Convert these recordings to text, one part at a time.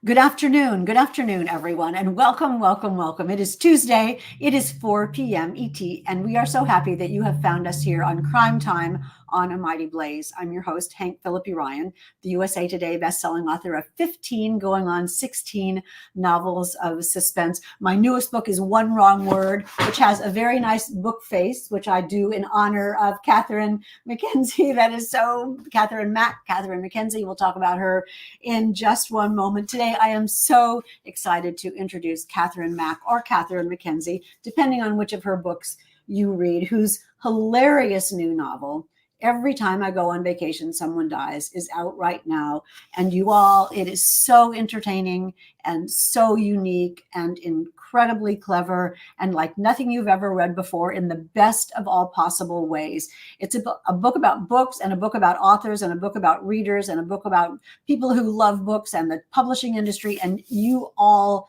Good afternoon, everyone, and welcome, welcome, welcome. It is Tuesday. It is 4 p.m. ET, and we are so happy that you have found us here on Crime Time on A Mighty Blaze. I'm your host, Hank Phillippi Ryan, the USA Today bestselling author of 15 going on 16 novels of suspense. My newest book is One Wrong Word, which has a very nice book face, which I do in honor of Catherine Mackenzie. That is so Catherine Mack, Catherine Mackenzie. We'll talk about her in just one moment. Today, I am so excited to introduce Catherine Mack or Catherine Mackenzie, depending on which of her books you read, whose hilarious new novel, Every Time I Go on Vacation, Someone Dies, is out right now. And you all, it is so entertaining and so unique and incredibly clever and like nothing you've ever read before in the best of all possible ways. It's a book about books and a book about authors and a book about readers and a book about people who love books and the publishing industry. And you all,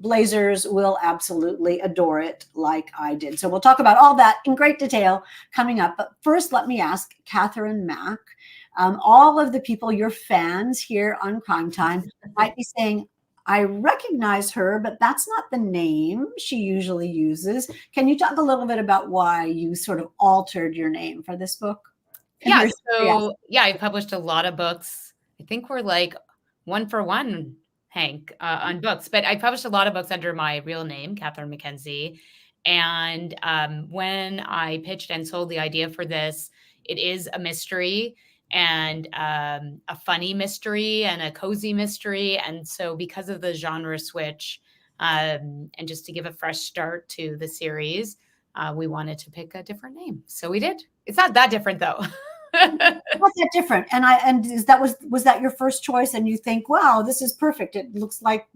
Blazers will absolutely adore it like I did. So we'll talk about all that in great detail coming up. But first, let me ask Catherine Mack. All of the people, your fans here on Crime Time, might be saying, I recognize her, but that's not the name she usually uses. Can you talk a little bit about why you sort of altered your name for this book? Yeah, I published a lot of books. I think we're like one for one, Hank, on books, but I published a lot of books under my real name, Catherine Mackenzie. And when I pitched and sold the idea for this, it is a mystery and a funny mystery and a cozy mystery. And so because of the genre switch, and just to give a fresh start to the series, we wanted to pick a different name. So we did. It's not that different though. What's that different? Was that your first choice? And you think, wow, this is perfect. It looks like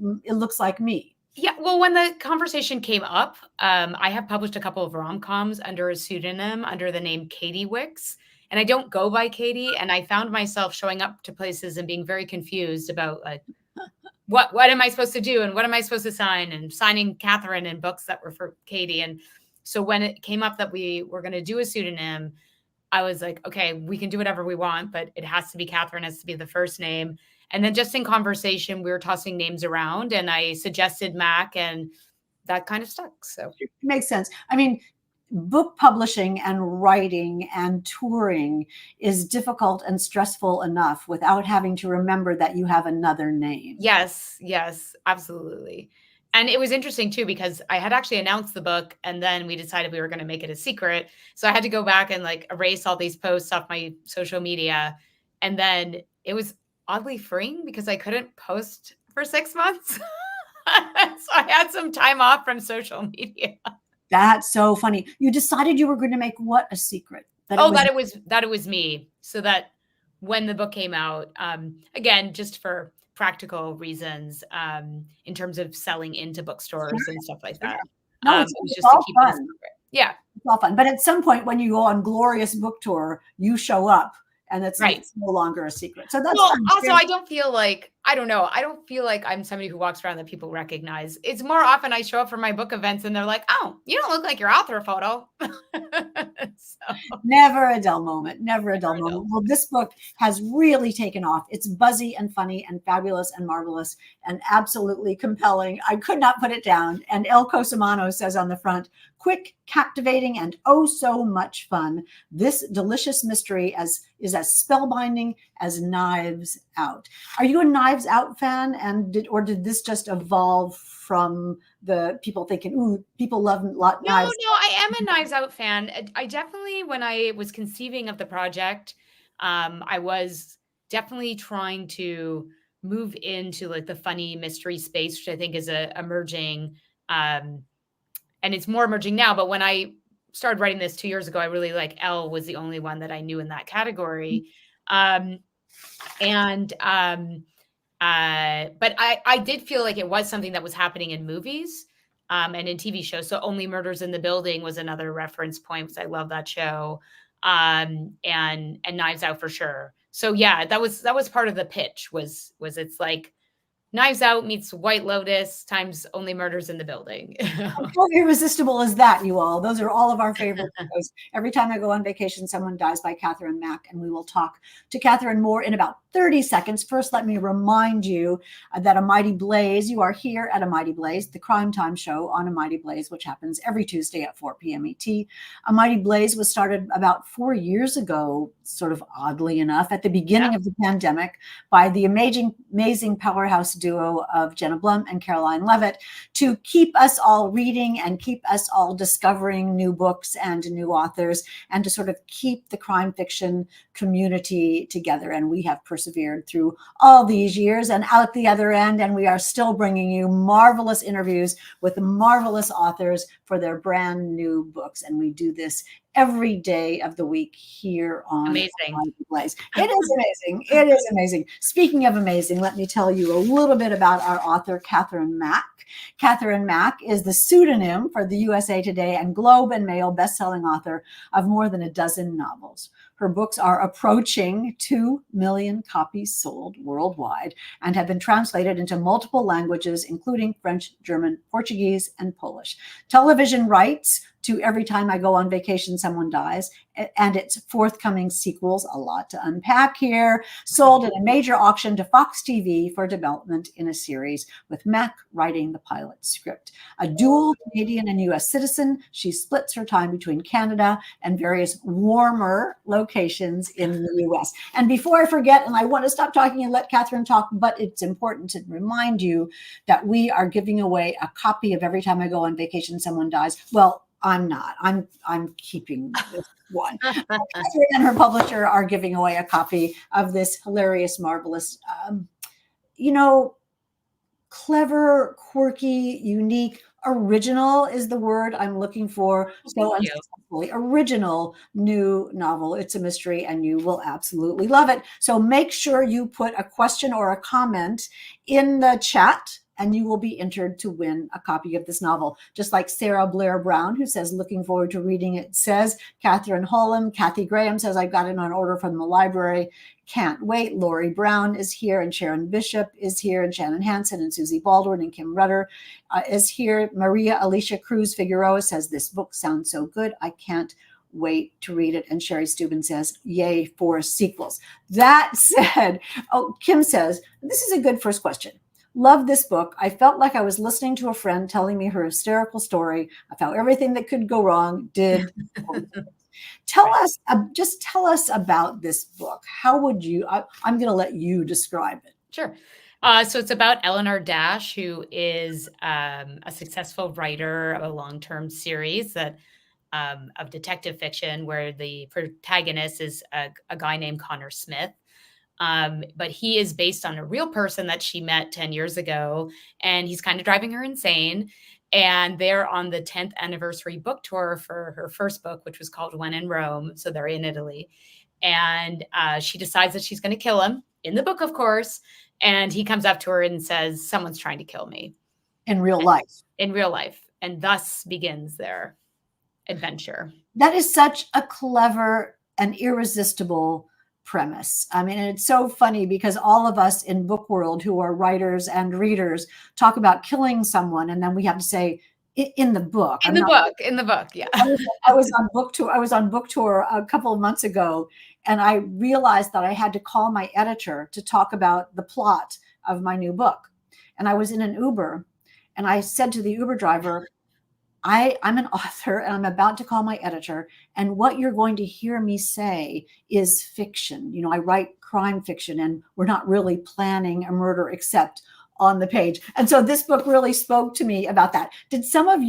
me. Yeah. Well, when the conversation came up, I have published a couple of rom-coms under a pseudonym under the name Katie Wicks. And I don't go by Katie. And I found myself showing up to places and being very confused about like, what am I supposed to do? And what am I supposed to sign? And signing Catherine in books that were for Katie. And so when it came up that we were going to do a pseudonym, I was like, okay, we can do whatever we want, but it has to be Catherine, has to be the first name. And then just in conversation, we were tossing names around and I suggested Mac and that kind of stuck. So it makes sense. I mean, book publishing and writing and touring is difficult and stressful enough without having to remember that you have another name. Yes, absolutely. And it was interesting too, because I had actually announced the book and then we decided we were going to make it a secret. So I had to go back and like erase all these posts off my social media. And then it was oddly freeing because I couldn't post for 6 months. So I had some time off from social media. That's so funny. You decided you were going to make what a secret? That it was me. So that when the book came out, again, just for practical reasons, in terms of selling into bookstores and stuff like that. No, it's just all fun. Yeah. It's all fun. But at some point when you go on glorious book tour, you show up and it's no longer a secret. So that's fun. Also, I don't feel like I'm somebody who walks around that people recognize. It's more often I show up for my book events and they're like, oh, you don't look like your author photo. So. Never a dull moment. Never a dull moment. Well, this book has really taken off. It's buzzy and funny and fabulous and marvelous and absolutely compelling. I could not put it down. And El Cosimano says on the front, quick, captivating, and oh so much fun. This delicious mystery is as spellbinding as Knives Out. Are you a Knives Out fan? And did this just evolve from the people thinking, ooh, people love Knives? No, I am a Knives Out fan. I definitely, when I was conceiving of the project, I was definitely trying to move into like the funny mystery space, which I think is emerging, and it's more emerging now. But when I started writing this 2 years ago, I really Elle was the only one that I knew in that category. But I did feel like it was something that was happening in movies, and in TV shows. So Only Murders in the Building was another reference point because I love that show. And Knives Out for sure. So yeah, that was part of the pitch was it's like Knives Out meets White Lotus times Only Murders in the Building. How irresistible is that, you all? Those are all of our favorite shows. Every Time I Go on Vacation, Someone Dies by Catherine Mack, and we will talk to Catherine more in about 30 seconds. First, let me remind you that A Mighty Blaze, you are here at A Mighty Blaze, the Crime Time show on A Mighty Blaze, which happens every Tuesday at 4 p.m. ET. A Mighty Blaze was started about 4 years ago, sort of oddly enough, at the beginning of the pandemic by the amazing powerhouse duo of Jenna Blum and Caroline Levitt to keep us all reading and keep us all discovering new books and new authors, and to sort of keep the crime fiction community together. And we have persevered through all these years and out the other end, and we are still bringing you marvelous interviews with marvelous authors for their brand new books. And we do this every day of the week here on Amazing. Blaze. It is amazing. It is amazing. Speaking of amazing, let me tell you a little bit about our author, Catherine Mack. Catherine Mack is the pseudonym for the USA Today and Globe and Mail bestselling author of more than a dozen novels. Her books are approaching 2 million copies sold worldwide and have been translated into multiple languages, including French, German, Portuguese, and Polish. Television rights to Every Time I Go on Vacation, Someone Dies, and its forthcoming sequels, a lot to unpack here, sold in a major auction to Fox TV for development in a series, with Mack writing the pilot script. A dual Canadian and U.S. citizen, she splits her time between Canada and various warmer locations in the U.S. And before I forget, and I want to stop talking and let Catherine talk, but it's important to remind you that we are giving away a copy of Every Time I Go on Vacation, Someone Dies. Well, I'm not. I'm keeping this one. Catherine and her publisher are giving away a copy of this hilarious, marvelous, clever, quirky, unique, original is the word I'm looking for. So unsuccessfully original new novel. It's a mystery and you will absolutely love it. So make sure you put a question or a comment in the chat, and you will be entered to win a copy of this novel. Just like Sarah Blair Brown, who says, looking forward to reading it, says. Catherine Holm, Kathy Graham says, I've got it on order from the library. Can't wait. Lori Brown is here, and Sharon Bishop is here, and Shannon Hansen, and Susie Baldwin, and Kim Rudder is here. Maria Alicia Cruz Figueroa says, this book sounds so good. I can't wait to read it. And Sherry Steuben says, yay for sequels. That said, Kim says, this is a good first question. Love this book. I felt like I was listening to a friend telling me her hysterical story of how everything that could go wrong did. Tell us about this book. How would you, I'm going to let you describe it. Sure. So it's about Eleanor Dash, who is a successful writer of a long-term series that of detective fiction, where the protagonist is a guy named Connor Smith. But he is based on a real person that she met 10 years ago, and he's kind of driving her insane. And they're on the 10th anniversary book tour for her first book, which was called When in Rome. So they're in Italy. And she decides that she's going to kill him, in the book, of course. And he comes up to her and says, someone's trying to kill me. In real life. In real life. And thus begins their adventure. That is such a clever and irresistible premise. I mean, and it's so funny because all of us in book world who are writers and readers talk about killing someone, and then we have to say in the book. In the book, yeah. I was on book tour. I was on book tour a couple of months ago, and I realized that I had to call my editor to talk about the plot of my new book. And I was in an Uber, and I said to the Uber driver, I'm an author and I'm about to call my editor, and what you're going to hear me say is fiction. I write crime fiction, and we're not really planning a murder except on the page. And so this book really spoke to me about that. Did some of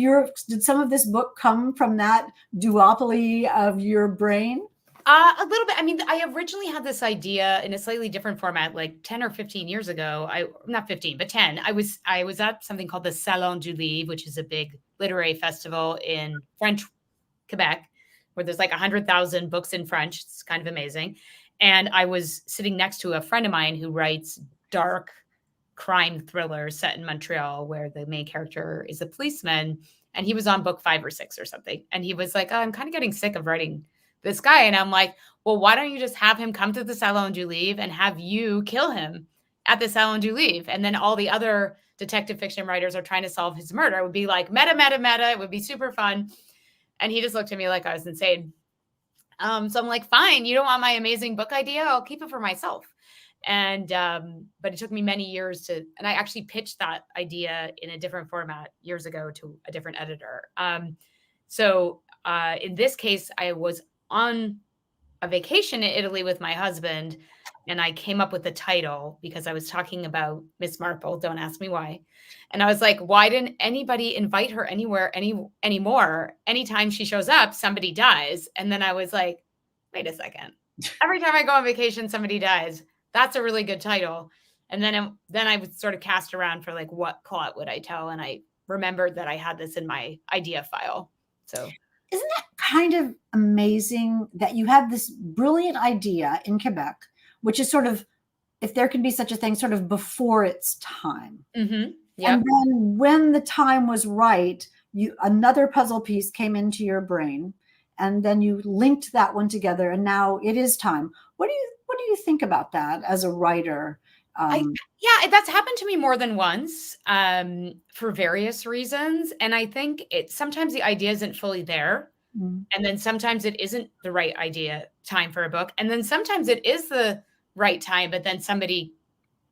this book come from that duopoly of your brain? A little bit. I mean, I originally had this idea in a slightly different format, like 10 or 15 years ago. Not 15, but 10. I was at something called the Salon du Livre, which is a big literary festival in French Quebec, where there's like 100,000 books in French. It's kind of amazing. And I was sitting next to a friend of mine who writes dark crime thrillers set in Montreal, where the main character is a policeman. And he was on book 5 or 6 or something. And he was like, I'm kind of getting sick of writing this guy. And I'm like, well, why don't you just have him come to the Salon du Livre and have you kill him? at the Salon du Livre. And then all the other detective fiction writers are trying to solve his murder. It would be like meta, meta, meta. It would be super fun. And he just looked at me like I was insane. So I'm like, fine, you don't want my amazing book idea? I'll keep it for myself. And, but it took me many years and I actually pitched that idea in a different format years ago to a different editor. So in this case, I was on a vacation in Italy with my husband, and I came up with the title because I was talking about Miss Marple. Don't ask me why. And I was like, why didn't anybody invite her anymore? Anytime she shows up, somebody dies. And then I was like, wait a second. Every time I go on vacation, somebody dies. That's a really good title. And then I would sort of cast around for like, what plot would I tell? And I remembered that I had this in my idea file. So isn't that kind of amazing that you have this brilliant idea in Quebec, which is sort of, if there can be such a thing, sort of before its time. Mm-hmm. Yep. And then when the time was right, another puzzle piece came into your brain, and then you linked that one together, and now it is time. What do you think about that as a writer? Yeah, that's happened to me more than once for various reasons. And I think sometimes the idea isn't fully there. And then sometimes it isn't the right time for a book. And then sometimes it is the right time, but then somebody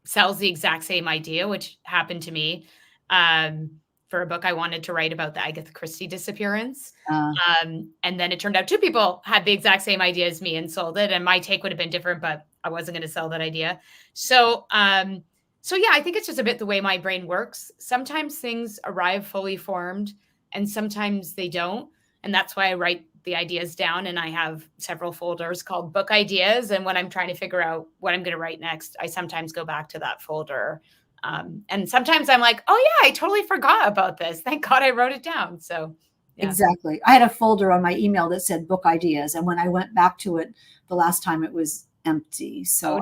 sells the exact same idea, which happened to me for a book I wanted to write about the Agatha Christie disappearance. And then it turned out two people had the exact same idea as me and sold it. And my take would have been different, but I wasn't going to sell that idea. So yeah, I think it's just a bit the way my brain works. Sometimes things arrive fully formed and sometimes they don't. And that's why I write the ideas down, and I have several folders called book ideas. And when I'm trying to figure out what I'm going to write next, I sometimes go back to that folder. And sometimes I'm like, oh yeah, I totally forgot about this. Thank God I wrote it down. So yeah. Exactly. I had a folder on my email that said book ideas. And when I went back to it the last time, it was empty. So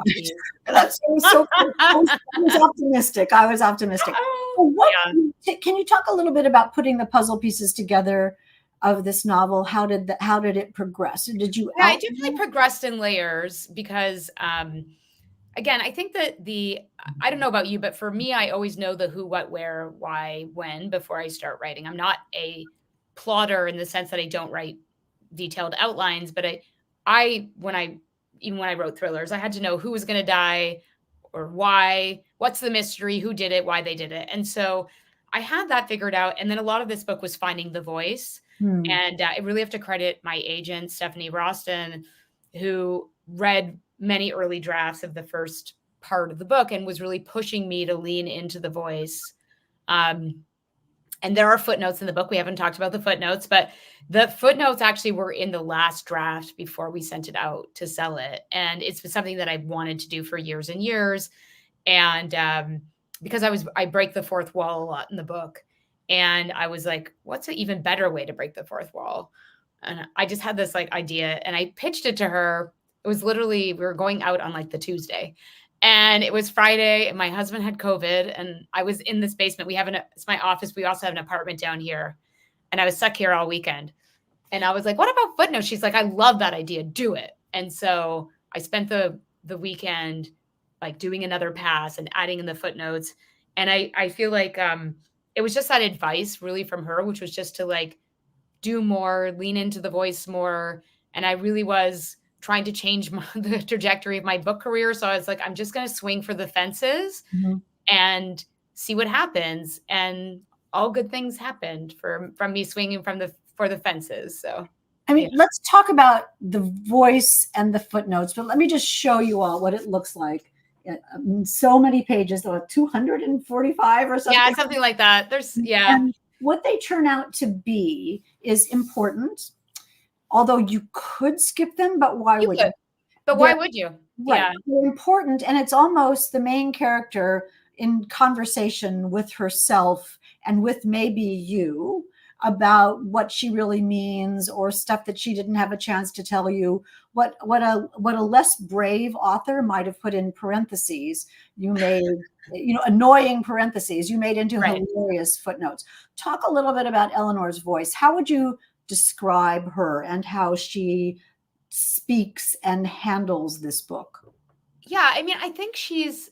that's so cool. I was optimistic. Can you talk a little bit about putting the puzzle pieces together of this novel? How did it progress? Did you? Yeah, it definitely progressed in layers because, again, I think that I don't know about you, but for me, I always know the who, what, where, why, when before I start writing. I'm not a plotter in the sense that I don't write detailed outlines, but even when I wrote thrillers, I had to know who was going to die or why, what's the mystery, who did it, why they did it. And so I had that figured out. And then a lot of this book was finding the voice. And I really have to credit my agent, Stephanie Roston, who read many early drafts of the first part of the book and was really pushing me to lean into the voice. And there are footnotes in the book. We haven't talked about the footnotes, but the footnotes actually were in the last draft before we sent it out to sell it. And it's been something that I've wanted to do for years and years. And because I break the fourth wall a lot in the book. And I was like, what's an even better way to break the fourth wall? And I just had this like idea and I pitched it to her. It was literally, we were going out on like the Tuesday. And it was Friday and my husband had COVID and I was in this basement. It's my office. We also have an apartment down here and I was stuck here all weekend. And I was like, what about footnotes? She's like, I love that idea. Do it. And so I spent the weekend like doing another pass and adding in the footnotes. And I feel like it was just that advice really from her, which was just to like do more, lean into the voice more. And I really was trying to change the trajectory of my book career. So I was like, I'm just going to swing for the fences and see what happens. And all good things happened from me swinging for the fences. So, I mean, let's talk about the voice and the footnotes, but let me just show you all what it looks like. So many pages, 245 or something. Yeah, something like that. And what they turn out to be is important. Although you could skip them, but why would you? But why would you? Right. Yeah. They're important. And it's almost the main character in conversation with herself and with maybe you about what she really means or stuff that she didn't have a chance to tell you. What a less brave author might have put in parentheses, you made, annoying parentheses, you made into hilarious footnotes. Talk a little bit about Eleanor's voice. How would you describe her and how she speaks and handles this book? Yeah, I mean, I think she's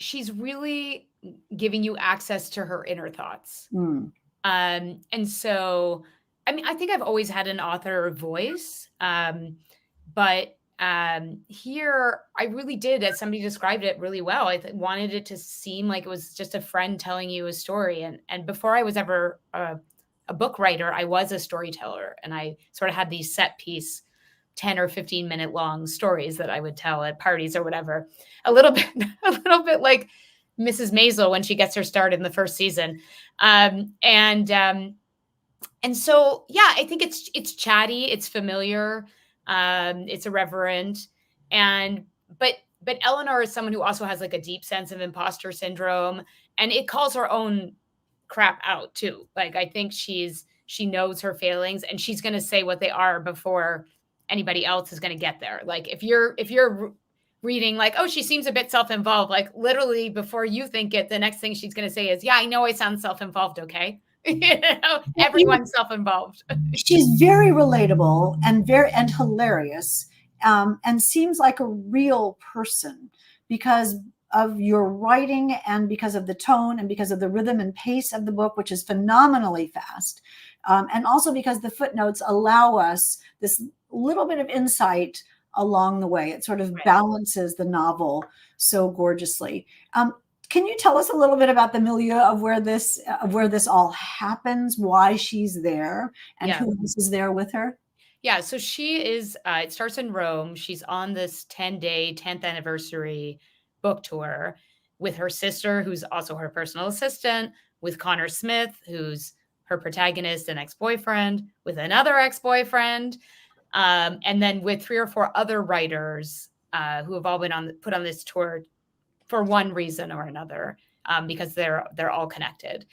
she's really giving you access to her inner thoughts. Mm. And so, I mean, I think I've always had an author voice, but here I really did, as somebody described it really well. I wanted it to seem like it was just a friend telling you a story. And before I was ever a book writer, I was a storyteller, and I sort of had these set piece 10 or 15-minute long stories that I would tell at parties or whatever. A little bit, a little bit like Mrs. Maisel when she gets her start in the first season. And so, yeah, I think it's chatty, it's familiar, it's irreverent, and but Eleanor is someone who also has like a deep sense of imposter syndrome, and it calls her own crap out too. Like I think she knows her failings, and she's going to say what they are before anybody else is going to get there. Like if you're reading like, oh, she seems a bit self-involved, like literally before you think it, the next thing she's going to say is, yeah, I know I sound self-involved. Okay. Everyone's self-involved. She's very relatable and hilarious, and seems like a real person because of your writing and because of the tone and because of the rhythm and pace of the book, which is phenomenally fast, and also because the footnotes allow us this little bit of insight along the way. It sort of balances the novel so gorgeously. Can you tell us a little bit about the milieu of where this all happens, why she's there, and who else is there with her? Yeah, so she is, it starts in Rome. She's on this 10-day, 10th anniversary book tour with her sister, who's also her personal assistant, with Connor Smith, who's her protagonist and ex-boyfriend, with another ex-boyfriend, and then with 3 or 4 other writers who have all been put on this tour for one reason or another, because they're all connected,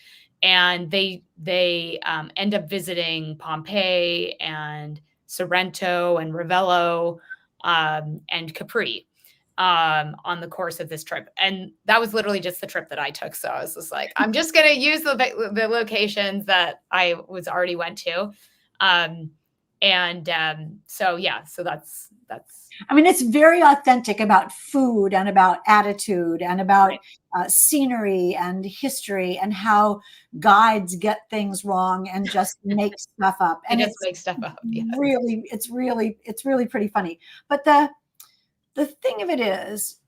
and they end up visiting Pompeii and Sorrento and Ravello and Capri on the course of this trip. And that was literally just the trip that I took. So I was just like, I'm just going to use the locations that I was already went to. So yeah, so that's. I mean, it's very authentic about food and about attitude and about scenery and history and how guides get things wrong and just make stuff up. And just make stuff up. Yes. It's really pretty funny. But the thing of it is,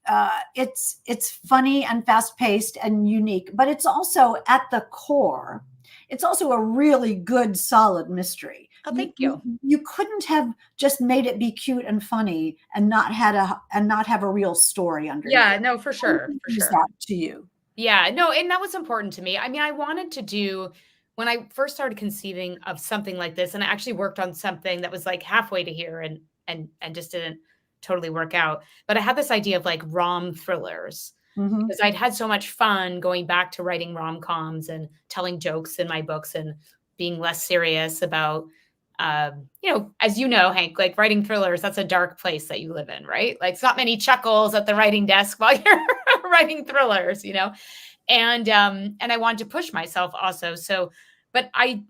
it's funny and fast paced and unique, but it's also at the core, it's also a really good, solid mystery. Oh, thank you. You couldn't have just made it be cute and funny and not have a real story underneath. Yeah, no, for sure. For sure. That to you. Yeah, no, and that was important to me. I mean, I wanted to do, when I first started conceiving of something like this, and I actually worked on something that was like halfway to here and just didn't totally work out. But I had this idea of like rom thrillers. Mm-hmm. Because I'd had so much fun going back to writing rom-coms and telling jokes in my books and being less serious about, as you know, Hank, like writing thrillers, that's a dark place that you live in, right? Like it's not many chuckles at the writing desk while you're writing thrillers, and I wanted to push myself also. So, but I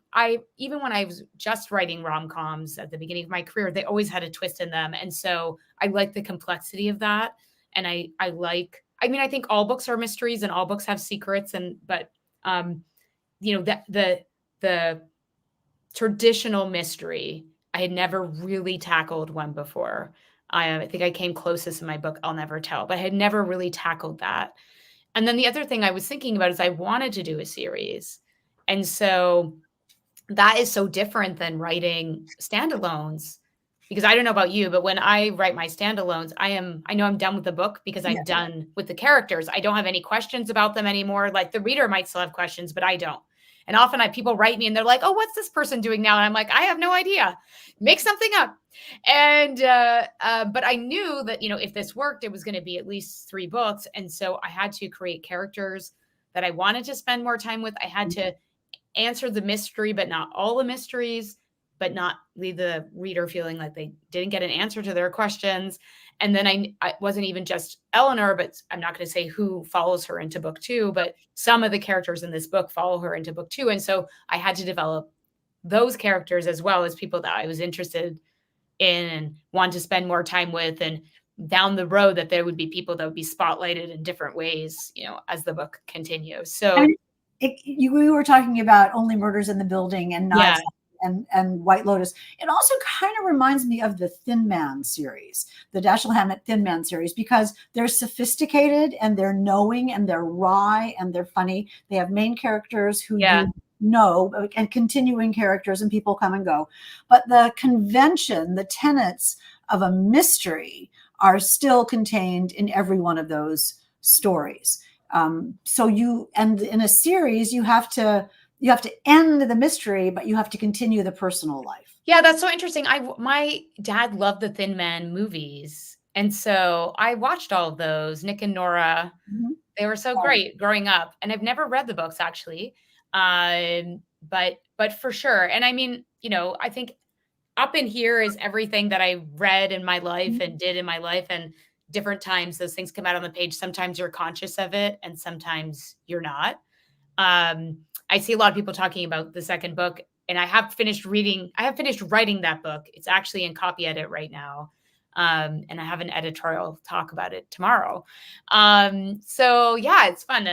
even when I was just writing rom-coms at the beginning of my career, they always had a twist in them. And so I like the complexity of that. And I think all books are mysteries and all books have secrets, but the traditional mystery, I had never really tackled one before. I think I came closest in my book, I'll Never Tell, but I had never really tackled that. And then the other thing I was thinking about is I wanted to do a series. And so that is so different than writing standalones, because I don't know about you, but when I write my standalones, I know I'm done with the book because I'm done with the characters. I don't have any questions about them anymore. Like the reader might still have questions, but I don't. And often people write me and they're like, oh, what's this person doing now? And I'm like, I have no idea. Make something up. And, but I knew that, if this worked, it was going to be at least 3 books. And so I had to create characters that I wanted to spend more time with. I had to answer the mystery, but not all the mysteries, but not leave the reader feeling like they didn't get an answer to their questions. And then I wasn't even just Eleanor, but I'm not going to say who follows her into book 2, but some of the characters in this book follow her into book 2. And so I had to develop those characters as well as people that I was interested in and want to spend more time with. And down the road that there would be people that would be spotlighted in different ways, as the book continues. I So mean, we were talking about Only Murders in the Building and yeah, Knives and White Lotus. It also kind of reminds me of the Thin Man series, the Dashiell Hammett Thin Man series, because they're sophisticated and they're knowing and they're wry and they're funny. They have main characters who yeah, you know and continuing characters, and people come and go. But the convention, the tenets of a mystery are still contained in every one of those stories. So and in a series, you have to end the mystery, but you have to continue the personal life. yeah. That's so interesting. My dad loved the Thin Man movies, and so I watched all of those. Nick and Nora, Mhm. they were so Oh, great growing up, and I've never read the books actually, but for sure. And I mean, I think up in here is everything that I read in my life mhm. and did in my life, and different times those things come out on the page. Sometimes you're conscious of it, and sometimes you're not. I see a lot of people talking about the second book, and I have finished writing that book. It's actually in copy edit right now. And I have an editorial talk about it tomorrow. So yeah, it's fun.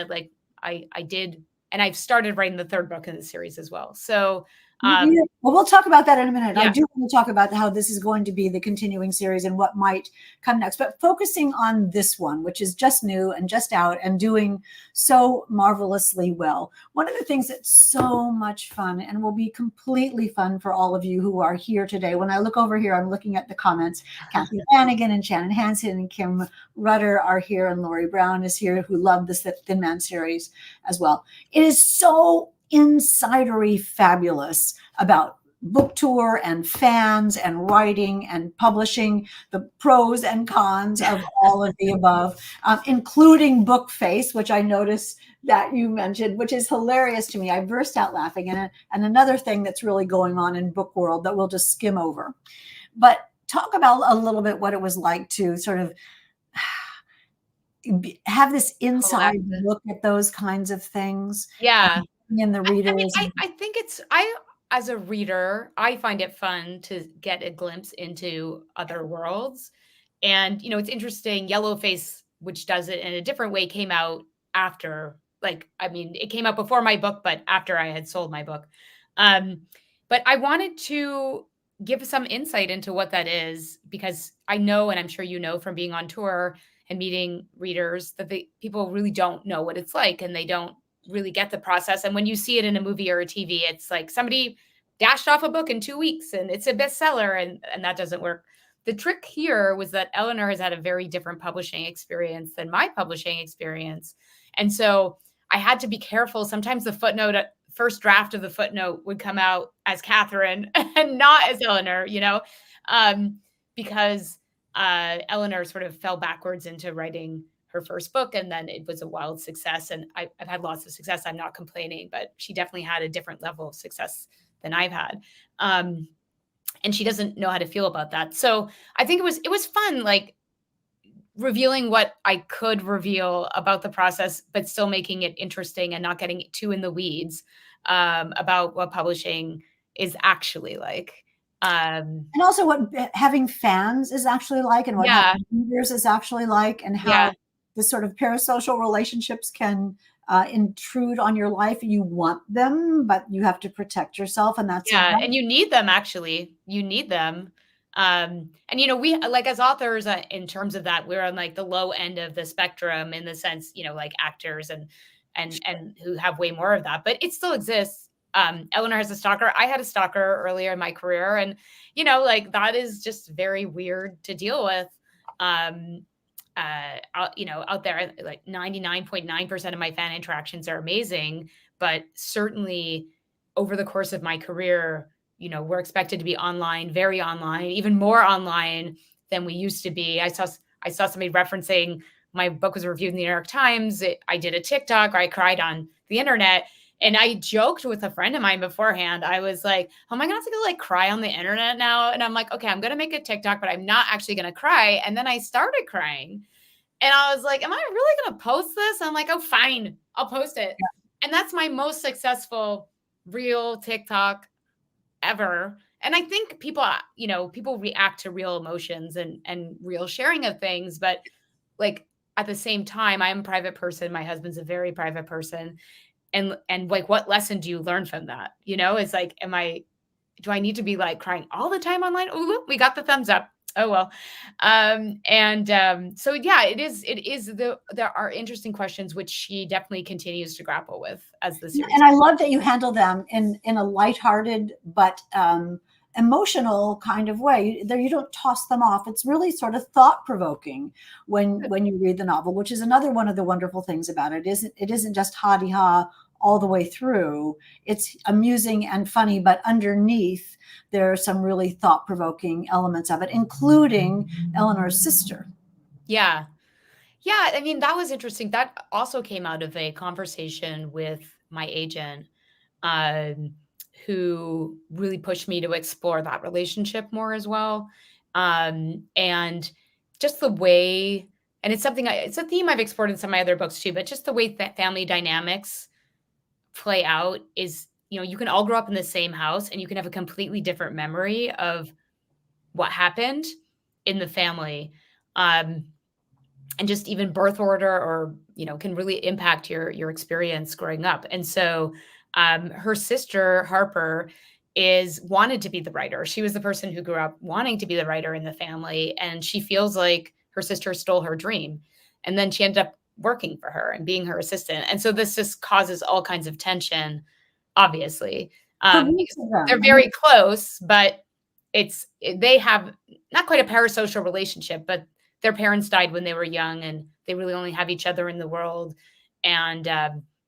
I did, and I've started writing the third book in the series as well. So Yeah. Well, we'll talk about that in a minute. I yeah, do want to talk about how this is going to be the continuing series and what might come next, but focusing on this one, which is just new and just out and doing so marvelously well. One of the things that's so much fun and will be completely fun for all of you who are here today. When I look over here, I'm looking at the comments. Kathy Flanagan and Shannon Hansen and Kim Rutter are here, and Lori Brown is here, who love the Thin Man series as well. It is so insidery fabulous about book tour and fans and writing and publishing, the pros and cons of all of the above, including book face, which I noticed that you mentioned, which is hilarious to me. I burst out laughing. And another thing that's really going on in book world that we'll just skim over. But talk about a little bit what it was like to sort of have this inside collective. look at those kinds of things, Yeah. in the I mean, readers. I think I as a reader, I find it fun to get a glimpse into other worlds. And, it's interesting, Yellowface, which does it in a different way, came out after, I mean, it came out before my book, but after I had sold my book. Um, but I wanted to give some insight into what that is, because I know, and I'm sure from being on tour and meeting readers, that people really don't know what it's like, and they don't really get the process. And when you see it in a movie or a TV, it's like somebody dashed off a book in 2 weeks and it's a bestseller, and that doesn't work. The trick here was that Eleanor has had a very different publishing experience than my publishing experience. And so I had to be careful. Sometimes the first draft of the footnote would come out as Catherine and not as Eleanor, because Eleanor sort of fell backwards into writing her first book, and then it was a wild success. And I've had lots of success. I'm not complaining, but she definitely had a different level of success than I've had. And she doesn't know how to feel about that. So I think it was fun, revealing what I could reveal about the process, but still making it interesting and not getting too in the weeds about what publishing is actually like. And also what having fans is actually like, and what Yeah, having readers is actually like, and yeah, how the sort of parasocial relationships can intrude on your life. You want them, but you have to protect yourself, and that's yeah. And you need them, actually. You need them. And we, as authors, in terms of that, we're on the low end of the spectrum, in the sense, actors and who have way more of that, but it still exists. Eleanor has a stalker. I had a stalker earlier in my career, and that is just very weird to deal with. Out there, 99.9% of my fan interactions are amazing, but certainly over the course of my career, we're expected to be online, very online, even more online than we used to be. I saw somebody referencing my book was reviewed in the New York Times. I did a TikTok, or I cried on the internet. And I joked with a friend of mine beforehand. I was like, oh, am I going to have to go cry on the internet now? And I'm like, okay, I'm going to make a TikTok, but I'm not actually going to cry. And then I started crying. And I was like, am I really going to post this? I'm like, oh, fine, I'll post it. And that's my most successful real TikTok ever. And I think people, people react to real emotions and real sharing of things, but like at the same time, I'm a private person. My husband's a very private person. And like, what lesson do you learn from that? It's like, do I need to be like crying all the time online? Oh, look, we got the thumbs up. Oh, well. So yeah, there are interesting questions, which she definitely continues to grapple with as the series. And I love that you handle them in a lighthearted but emotional kind of way. You don't toss them off. It's really sort of thought provoking when you read the novel, which is another one of the wonderful things about it. It isn't just ha ha all the way through. It's amusing and funny, but underneath there are some really thought provoking elements of it, including Eleanor's sister. Yeah. Yeah, I mean, that was interesting. That also came out of a conversation with my agent, um, who really pushed me to explore that relationship more as well. And just the way, and it's a theme I've explored in some of my other books too, but just the way that family dynamics play out is, you can all grow up in the same house and you can have a completely different memory of what happened in the family. And just even birth order, or can really impact your experience growing up. And so her sister Harper is wanted to be the writer. She was the person who grew up wanting to be the writer in the family, and she feels like her sister stole her dream, and then she ended up working for her and being her assistant. And so this just causes all kinds of tension, obviously, For both because of them. they're very close, but they have not quite a parasocial relationship, but their parents died when they were young, and they really only have each other in the world. And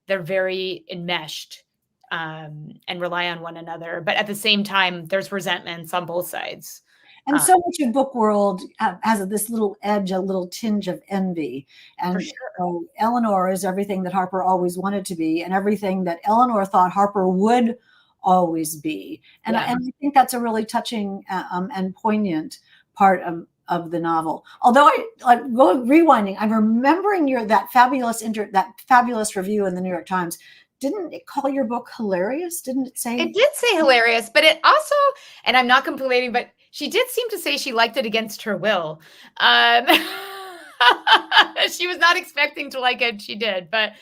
they're very enmeshed, and rely on one another. But at the same time, there's resentments on both sides. And so much of book world has this little edge, a little tinge of envy. For And sure. Eleanor is everything that Harper always wanted to be, and everything that Eleanor thought Harper would always be. And, Yeah. and I think that's a really touching and poignant part of the novel. Although rewinding, I'm remembering that fabulous review in the New York Times. Didn't it call your book hilarious? Didn't it say? It did say hilarious, but it also, and I'm not complaining, but she did seem to say she liked it against her will. She was not expecting to like it. She did, but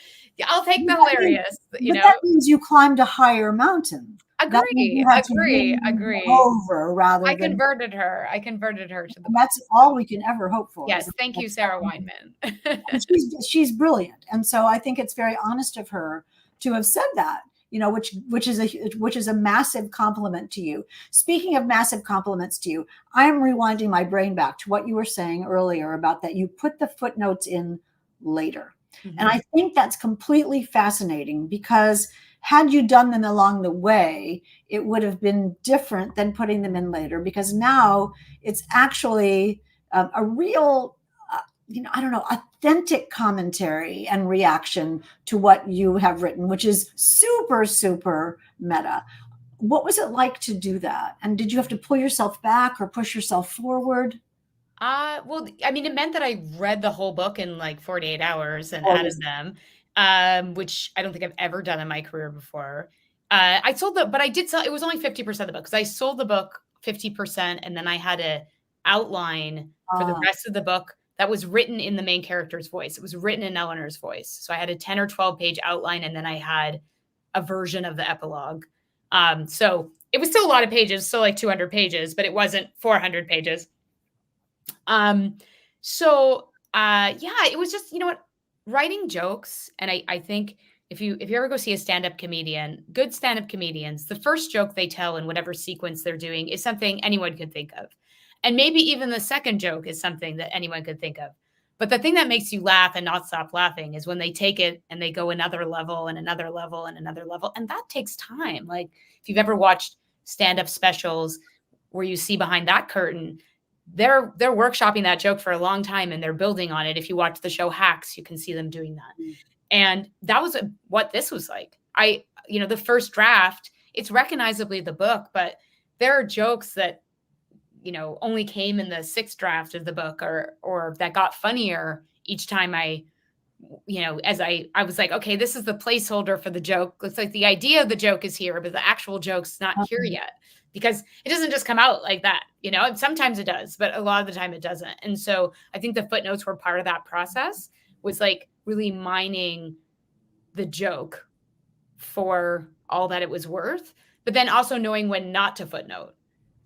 I'll take the hilarious, But that means you climbed a higher mountain. That means Agree, you had to agree, win agree. over rather I than. converted her. I converted her to the That's book. all we can ever hope for. Yes, thank you, Sarah Weinman. And she's brilliant, and so I think it's very honest of her to have said that. Which is a massive compliment to you. Speaking of massive compliments to you, I am rewinding my brain back to what you were saying earlier about that you put the footnotes in later. Mm-hmm. And I think that's completely fascinating, because had you done them along the way, it would have been different than putting them in later, because now it's actually a real, I don't know, authentic commentary and reaction to what you have written, which is super, super meta. What was it like to do that? And did you have to pull yourself back or push yourself forward? Well, I mean, it meant that I read the whole book in like 48 hours and added Always. them, which I don't think I've ever done in my career before. But I did sell, it was only 50% of the book, because I sold the book 50%, and then I had a outline for the rest of the book that was written in the main character's voice. It was written in Eleanor's voice. So I had a 10 or 12 page outline, and then I had a version of the epilogue. So it was still a lot of pages, still like 200 pages, but it wasn't 400 pages. Yeah, it was just, writing jokes. And I think if you ever go see a stand-up comedian, good stand-up comedians, the first joke they tell in whatever sequence they're doing is something anyone could think of. And maybe even the second joke is something that anyone could think of. But the thing that makes you laugh and not stop laughing is when they take it and they go another level and another level and another level. And that takes time. Like, if you've ever watched stand-up specials where you see behind that curtain, they're workshopping that joke for a long time, and they're building on it. If you watch the show Hacks, you can see them doing that. And that was what this was like. The first draft, it's recognizably the book, but there are jokes that, only came in the sixth draft of the book, or that got funnier each time I as I was like, okay, this is the placeholder for the joke. It's like the idea of the joke is here, but the actual joke's not here yet, because it doesn't just come out like that. Sometimes it does, but a lot of the time it doesn't. And so I think the footnotes were part of that process, was like really mining the joke for all that it was worth, but then also knowing when not to footnote.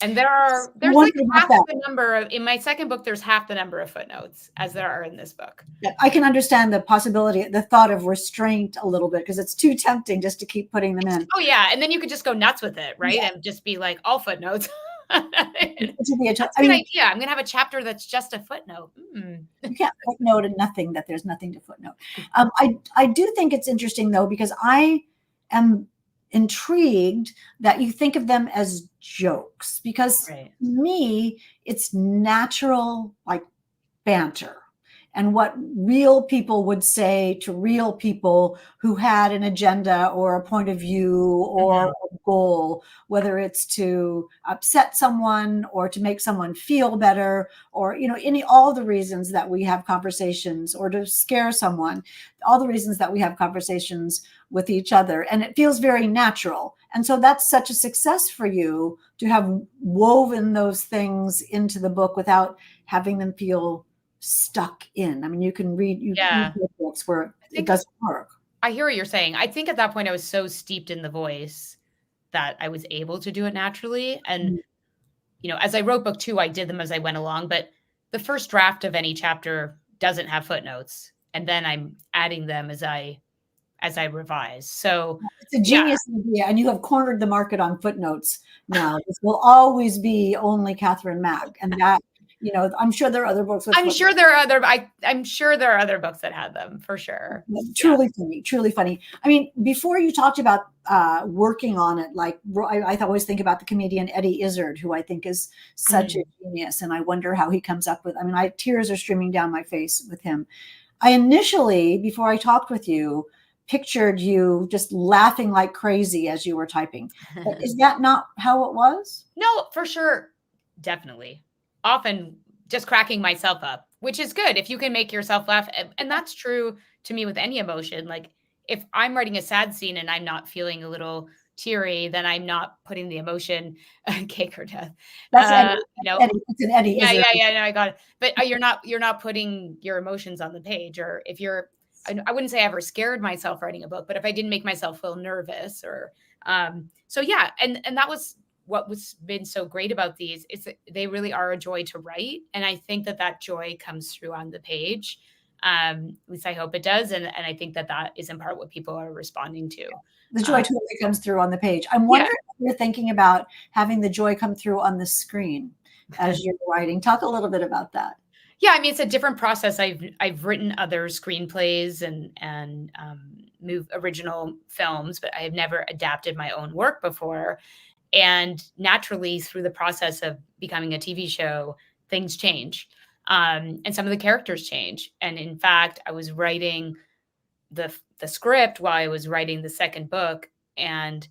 And there's like half the number in my second book, there's half the number of footnotes as there are in this book. Yeah, I can understand the possibility, the thought of restraint a little bit, because it's too tempting just to keep putting them in. Oh yeah. And then you could just go nuts with it, right? Yeah. And just be like, all footnotes. That's a good idea. I'm going to have a chapter that's just a footnote. You can't footnote nothing that there's nothing to footnote. I do think it's interesting, though, because I am intrigued that you think of them as jokes, because to me, it's natural, like banter, and what real people would say to real people who had an agenda or a point of view or a goal, whether it's to upset someone or to make someone feel better, or, all the reasons that we have conversations, or to scare someone, all the reasons that we have conversations with each other. And it feels very natural. And so that's such a success for you, to have woven those things into the book without having them feel stuck in. I mean, you can read books where it doesn't work. I hear what you're saying. I think at that point I was so steeped in the voice that I was able to do it naturally. And, as I wrote book 2, I did them as I went along, but the first draft of any chapter doesn't have footnotes. And then I'm adding them as I revise. So it's a genius idea. And you have cornered the market on footnotes now. This will always be only Catherine Mack. And that, I'm sure there are other books. I'm sure there are other books that had them, for sure. Truly funny. I mean, before you talked about working on it, like I always think about the comedian Eddie Izzard, who I think is such a genius. And I wonder how he comes up with, tears are streaming down my face with him. I initially, before I talked with you, pictured you just laughing like crazy as you were typing. But is that not how it was? No, for sure. Definitely. Often just cracking myself up, which is good if you can make yourself laugh. And that's true to me with any emotion. Like if I'm writing a sad scene and I'm not feeling a little teary, then I'm not putting the emotion cake or death. That's Eddie. It's an Eddie. Yeah. No, I got it. But you're not putting your emotions on the page. Or if I wouldn't say I ever scared myself writing a book, but if I didn't make myself feel nervous or, and that was what was been so great about these, is that they really are a joy to write. And I think that joy comes through on the page. At least I hope it does. And I think that is in part what people are responding to. The joy totally comes through on the page. I'm wondering if you're thinking about having the joy come through on the screen as you're writing. Talk a little bit about that. Yeah, it's a different process. I've written other screenplays and original films, but I have never adapted my own work before. And naturally, through the process of becoming a TV show, things change. And some of the characters change. And in fact, I was writing the script while I was writing the second book, and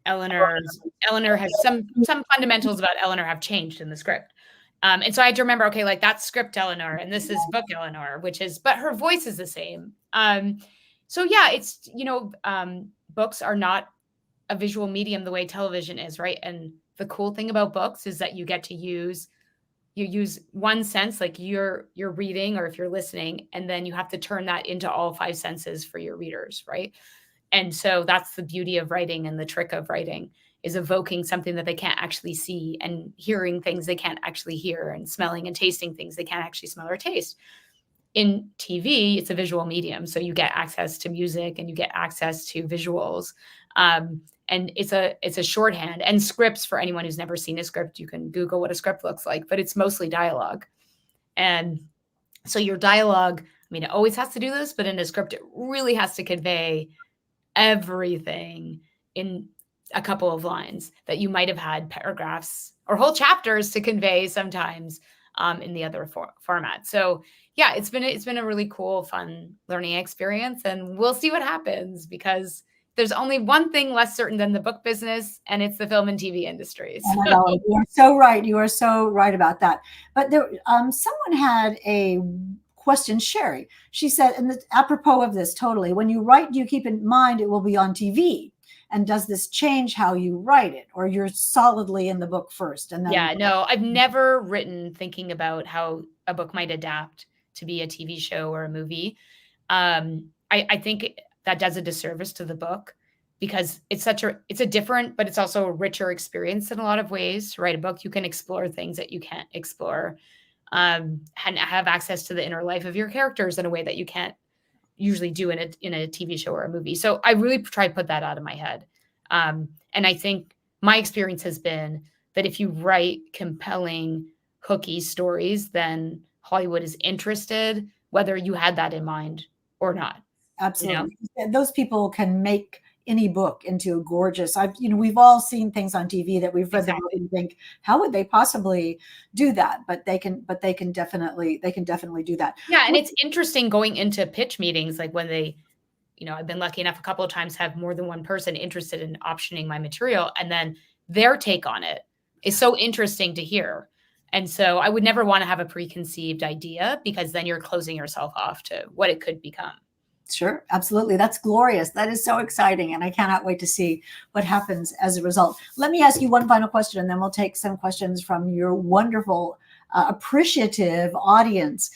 Eleanor has some fundamentals about Eleanor have changed in the script. And so I had to remember, okay, like that's script Eleanor and this is book Eleanor, but her voice is the same. So yeah, it's, books are not a visual medium the way television is, right? And the cool thing about books is that you get to use one sense, like you're reading, or if you're listening, and then you have to turn that into all 5 senses for your readers, right? And so that's the beauty of writing, and the trick of writing is evoking something that they can't actually see, and hearing things they can't actually hear, and smelling and tasting things they can't actually smell or taste. In TV, it's a visual medium. So you get access to music and you get access to visuals. And it's a shorthand. And scripts, for anyone who's never seen a script, you can Google what a script looks like, but it's mostly dialogue. And so your dialogue, it always has to do this, but in a script, it really has to convey everything in a couple of lines that you might have had paragraphs or whole chapters to convey sometimes in the other format. So yeah, it's been a really cool, fun learning experience, and we'll see what happens, because there's only one thing less certain than the book business, and it's the film and TV industry. So. You are so right. You are so right about that. But there, someone had a question Sherry. She said, and apropos of this, totally, when you write, do you keep in mind it will be on TV? And does this change how you write it, or you're solidly in the book first? And then, Yeah, no, I've never written thinking about how a book might adapt to be a TV show or a movie. I think that does a disservice to the book because it's a different, but it's also a richer experience in a lot of ways. To write a book, you can explore things that you can't explore, and have access to the inner life of your characters in a way that you can't usually do in a TV show or a movie. So I really try to put that out of my head. And I think my experience has been that if you write compelling, hooky stories, then Hollywood is interested, whether you had that in mind or not. absolutely, those people can make any book into a gorgeous. We've all seen things on TV that we've read the book and think, how would they possibly do that? But they can definitely do that. Yeah, and it's interesting going into pitch meetings, like when they, I've been lucky enough a couple of times to have more than one person interested in optioning my material, and then their take on it is so interesting to hear. And so I would never want to have a preconceived idea, because then you're closing yourself off to what it could become. Sure, absolutely. That's glorious. That is so exciting. And I cannot wait to see what happens as a result. Let me ask you one final question, and then we'll take some questions from your wonderful, appreciative audience.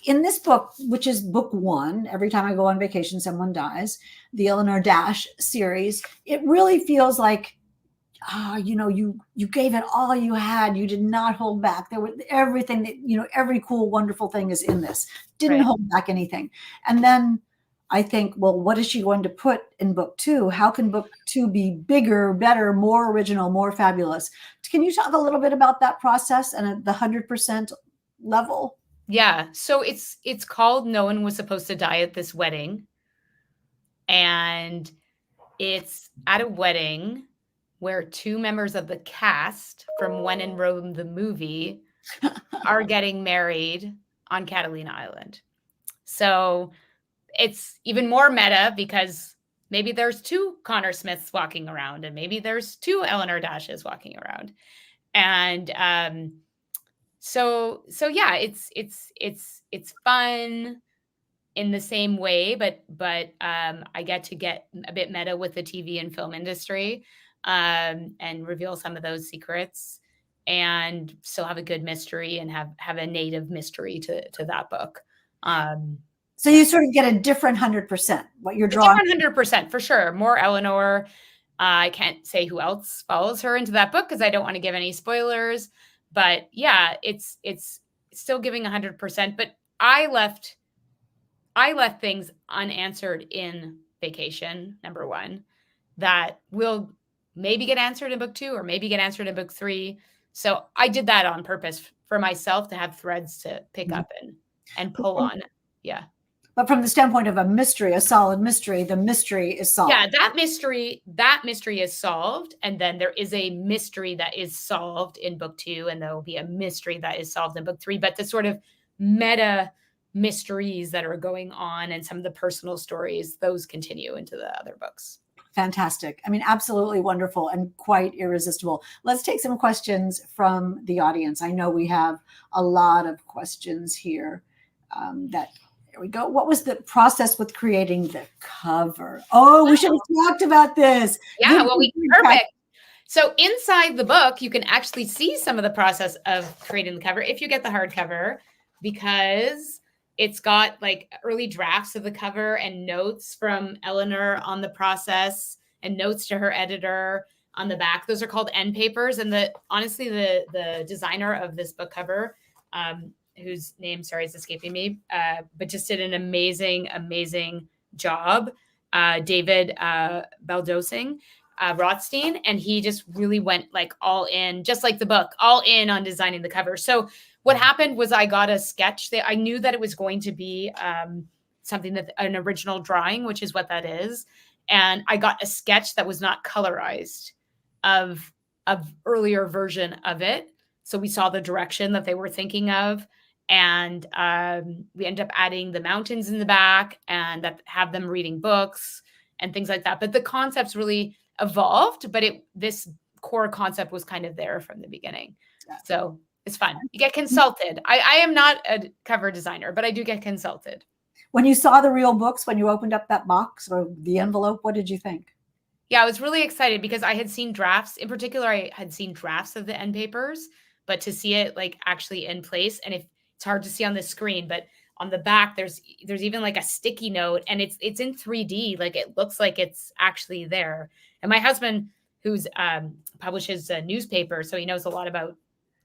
In this book, which is book one, Every Time I Go on Vacation, Someone Dies, the Eleanor Dash series, it really feels like, you gave it all you had. You did not hold back. There was everything that, every cool, wonderful thing is in this. Didn't hold back anything. And then I think, well, what is she going to put in book two? How can book two be bigger, better, more original, more fabulous? Can you talk a little bit about that process and at the 100% level? Yeah. So it's called No One Was Supposed to Die at This Wedding. And it's at a wedding where two members of the cast from When in Rome, the movie, are getting married on Catalina Island. So it's even more meta, because maybe there's two Connor Smiths walking around, and maybe there's two Eleanor Dashes walking around. And so yeah, it's fun in the same way, but I get a bit meta with the TV and film industry, and reveal some of those secrets, and still have a good mystery and have a native mystery to that book. So you sort of get a different 100%, what you're drawing. 100% for sure. More Eleanor. I can't say who else follows her into that book because I don't want to give any spoilers. But yeah, it's still giving 100%. But I left things unanswered in Vacation, number one, that will maybe get answered in book two or maybe get answered in book three. So I did that on purpose for myself, to have threads to pick up and pull on. Yeah. But from the standpoint of a mystery, a solid mystery, the mystery is solved. Yeah, that mystery is solved. And then there is a mystery that is solved in book two, and there will be a mystery that is solved in book three. But the sort of meta mysteries that are going on and some of the personal stories, those continue into the other books. Fantastic. I mean, absolutely wonderful and quite irresistible. Let's take some questions from the audience. I know we have a lot of questions here. Here we go. What was the process with creating the cover? Oh, we should have talked about this. Yeah, well, perfect. So inside the book, you can actually see some of the process of creating the cover if you get the hardcover, because it's got like early drafts of the cover and notes from Eleanor on the process and notes to her editor on the back. Those are called end papers. And honestly, the designer of this book cover, whose name, sorry, is escaping me, but just did an amazing job, David Baldosing, Rothstein, and he just really went like all in, just like the book, all in on designing the cover. So what happened was I got a sketch that I knew that it was going to be something that an original drawing, which is what that is. And I got a sketch that was not colorized of earlier version of it. So we saw the direction that they were thinking of. And we ended up adding the mountains in the back and that have them reading books and things like that. But the concepts really evolved, but this core concept was kind of there from the beginning. Yeah. So It's fun. You get consulted. I am not a cover designer, but I do get consulted. When you saw the real books, when you opened up that box or the envelope, what did you think? Yeah, I was really excited because I had seen drafts. In particular, I had seen drafts of the end papers, but to see it like actually in place, and if it's hard to see on the screen, but on the back there's even like a sticky note, and it's in 3D, like it looks like it's actually there. And my husband, who's publishes a newspaper, so he knows a lot about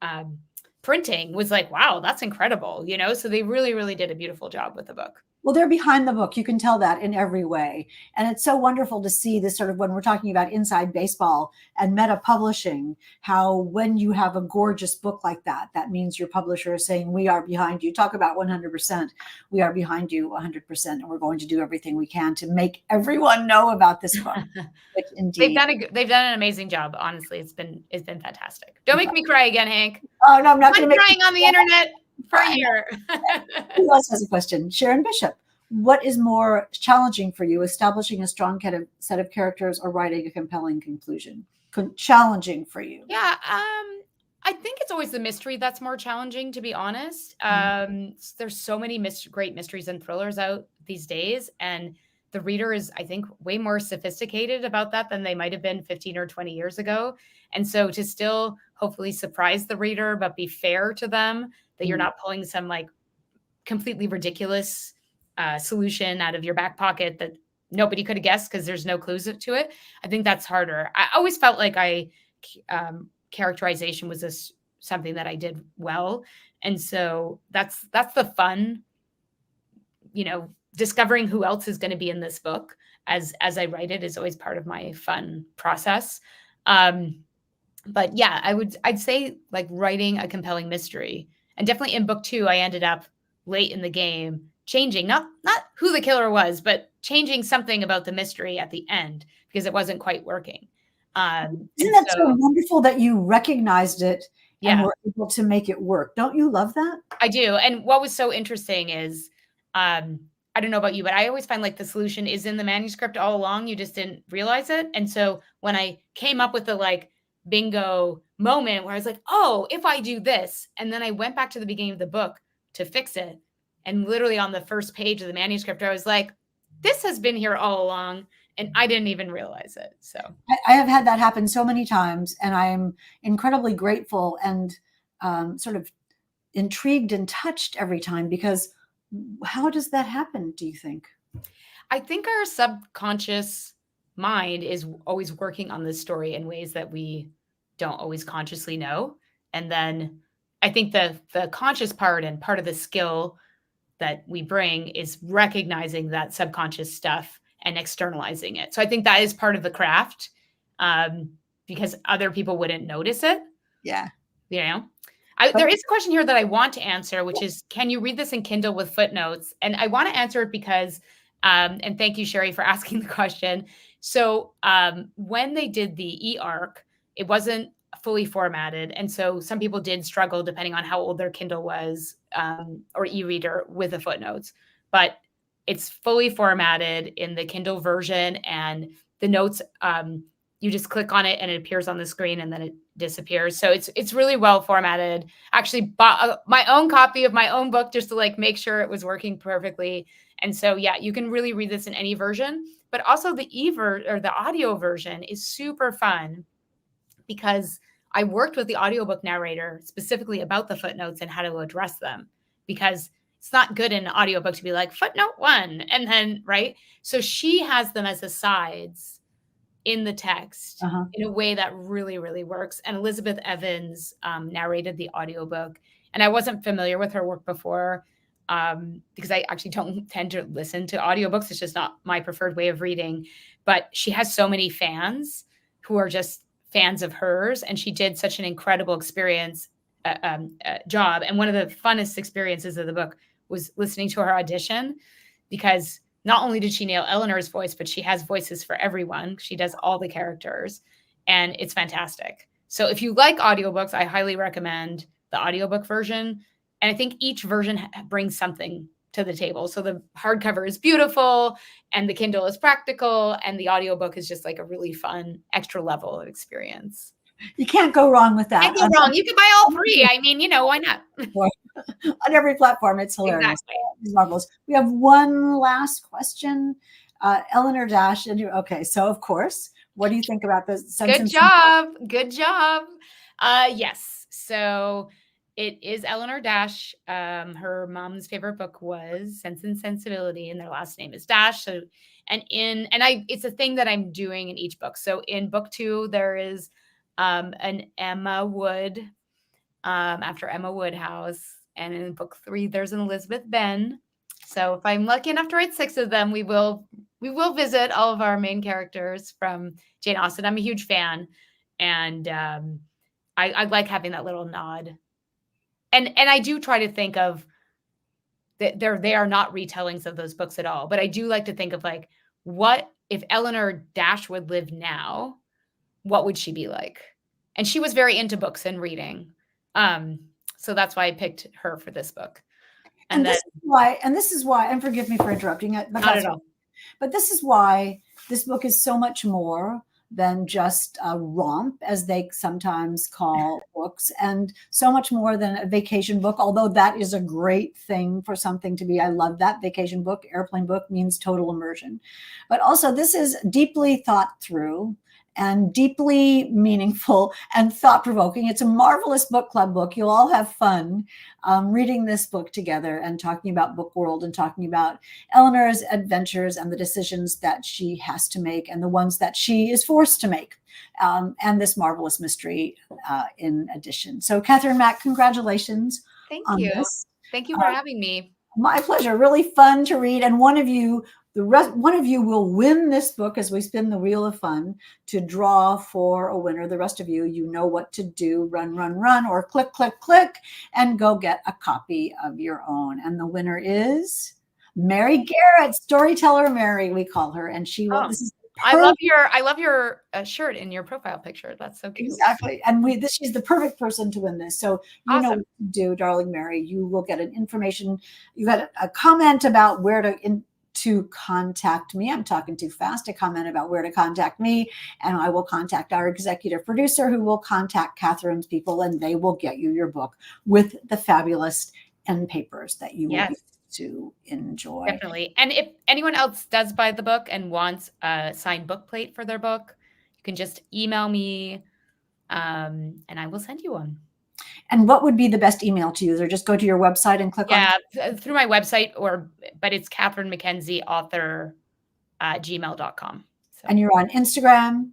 um, printing, was like, wow, that's incredible, you know. So they really, really did a beautiful job with the book. Well, they're behind the book. You can tell that in every way. And it's so wonderful to see this sort of, when we're talking about inside baseball and meta publishing, how when you have a gorgeous book like that, that means your publisher is saying, we are behind you. Talk about 100%. We are behind you 100%. And we're going to do everything we can to make everyone know about this book. Which indeed. They've done an amazing job. Honestly, it's been fantastic. Don't make me cry again, Hank. Oh, no, I'm not going to crying on the internet for a year. Who else has a question? Sharon Bishop. What is more challenging for you, establishing a strong set of characters or writing a compelling conclusion? Challenging for you? Yeah, I think it's always the mystery that's more challenging, to be honest. There's so many great mysteries and thrillers out these days, and the reader is, I think, way more sophisticated about that than they might have been 15 or 20 years ago. And so to still hopefully surprise the reader, but be fair to them, that you're not pulling some like completely ridiculous solution out of your back pocket that nobody could have guessed because there's no clues to it. I think that's harder. I always felt like characterization was something that I did well. And so that's the fun, you know, discovering who else is going to be in this book as I write it is always part of my fun process. But yeah, I'd say like writing a compelling mystery. And definitely in book 2, I ended up late in the game changing, not who the killer was, but changing something about the mystery at the end because it wasn't quite working. Isn't that so wonderful that you recognized it and were able to make it work? Don't you love that? I do. And what was so interesting is, I don't know about you, but I always find like the solution is in the manuscript all along. You just didn't realize it. And so when I came up with the like bingo moment where I was like, oh, if I do this, and then I went back to the beginning of the book to fix it. And literally on the first page of the manuscript, I was like, this has been here all along. And I didn't even realize it. So I have had that happen so many times. And I am incredibly grateful and sort of intrigued and touched every time, because how does that happen, do you think? I think our subconscious mind is always working on this story in ways that we don't always consciously know. And then I think the conscious part and part of the skill that we bring is recognizing that subconscious stuff and externalizing it. So I think that is part of the craft, because other people wouldn't notice it. Yeah. You know, there is a question here that I want to answer, which is, can you read this in Kindle with footnotes? And I want to answer it because, and thank you, Sherry, for asking the question. So when they did the e-arc, it wasn't fully formatted. And so some people did struggle depending on how old their Kindle was, or e-reader with the footnotes, but it's fully formatted in the Kindle version, and the notes, you just click on it and it appears on the screen and then it disappears. So it's really well formatted. Actually bought my own copy of my own book just to like make sure it was working perfectly. And so, yeah, you can really read this in any version, but also the the audio version is super fun because I worked with the audiobook narrator specifically about the footnotes and how to address them, because it's not good in an audiobook to be like footnote 1 and then, right? So she has them as asides in the text in a way that really, really works. And Elizabeth Evans narrated the audiobook. And I wasn't familiar with her work before because I actually don't tend to listen to audiobooks. It's just not my preferred way of reading. But she has so many fans who are just fans of hers. And she did such an incredible job. And one of the funnest experiences of the book was listening to her audition, because not only did she nail Eleanor's voice, but she has voices for everyone. She does all the characters, and it's fantastic. So if you like audiobooks, I highly recommend the audiobook version. And I think each version brings something to the table. So the hardcover is beautiful and the Kindle is practical, and the audiobook is just like a really fun extra level of experience. You can't go wrong with that. Can't go wrong. You can buy all three. I mean, why not? On every platform. It's hilarious. Exactly. It's marvelous. We have one last question. Eleanor Dash. Okay, so of course, what do you think about the Sense Good job. Good job. Yes. So it is Eleanor Dash. Her mom's favorite book was Sense and Sensibility, and their last name is Dash. So, it's a thing that I'm doing in each book. So in book 2, there is an Emma Wood, after Emma Woodhouse, and in book 3, there's an Elizabeth Benn. So if I'm lucky enough to write 6 of them, we will visit all of our main characters from Jane Austen. I'm a huge fan, and I like having that little nod. And I do try to think of that they are not retellings of those books at all, but I do like to think of like, what if Eleanor Dash would live now? What would she be like? And she was very into books and reading. So that's why I picked her for this book. And this is why, and forgive me for interrupting it, but not at all. But this is why this book is so much more than just a romp, as they sometimes call books, and so much more than a vacation book, although that is a great thing for something to be. I love that. Vacation book, airplane book means total immersion. But also this is deeply thought through and deeply meaningful and thought-provoking. It's a marvelous book club book. You'll all have fun reading this book together and talking about book world and talking about Eleanor's adventures and the decisions that she has to make and the ones that she is forced to make, and this marvelous mystery in addition. So Catherine Mack, congratulations. Thank you. This. Thank you for having me. My pleasure. Really fun to read. And one of you will win this book as we spin the wheel of fun to draw for a winner. The rest of you know what to do. Run, run, run, or click, click, click, and go get a copy of your own. And the winner is Mary Garrett, Storyteller Mary, we call her. And she will. This is I love your shirt in your profile picture. That's so cute. Exactly. And she's the perfect person to win this. So you know what to do, darling Mary. You will get an information. You got a comment about where to contact me. I'm talking too fast. A comment about where to contact me, and I will contact our executive producer, who will contact Catherine's people, and they will get you your book with the fabulous end papers that you will be to enjoy. Definitely. And if anyone else does buy the book and wants a signed book plate for their book, you can just email me, and I will send you one. And what would be the best email to use? Or just go to your website and click on it? Through my website, but it's Catherine McKenzie author @gmail.com. So. And you're on Instagram,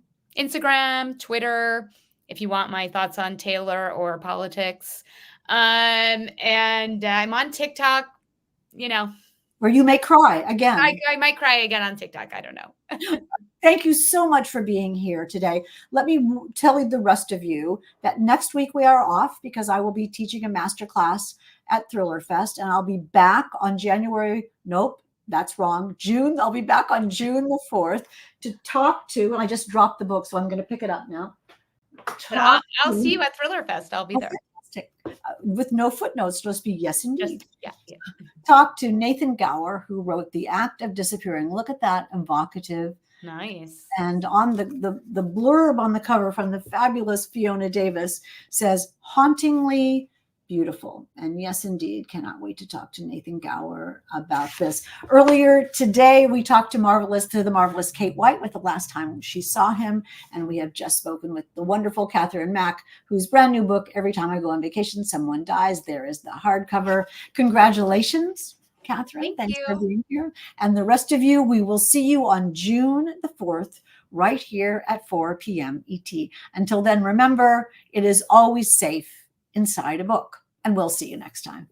Twitter, if you want my thoughts on Taylor or politics. And I'm on TikTok, where you may cry again. I might cry again on TikTok. I don't know. Thank you so much for being here today. Let me tell the rest of you that next week we are off because I will be teaching a masterclass at Thriller Fest, and I'll be back on June. I'll be back on June the 4th to talk to, and I just dropped the book, so I'm going to pick it up now. I'll see you at Thriller Fest. I'll be there. With no footnotes, just be yes indeed. Yeah. Talk to Nathan Gower, who wrote The Act of Disappearing. Look at that, evocative. Nice. And on the blurb on the cover from the fabulous Fiona Davis says, hauntingly beautiful. And yes, indeed, cannot wait to talk to Nathan Gower about this. Earlier today, we talked to the marvelous Kate White with the last time she saw him. And we have just spoken with the wonderful Catherine Mack, whose brand new book, Every Time I Go on Vacation, Someone Dies. There is the hardcover. Congratulations, Catherine. Thanks for being here. And the rest of you, we will see you on June the 4th, right here at 4 p.m. ET. Until then, remember, it is always safe inside a book. And we'll see you next time.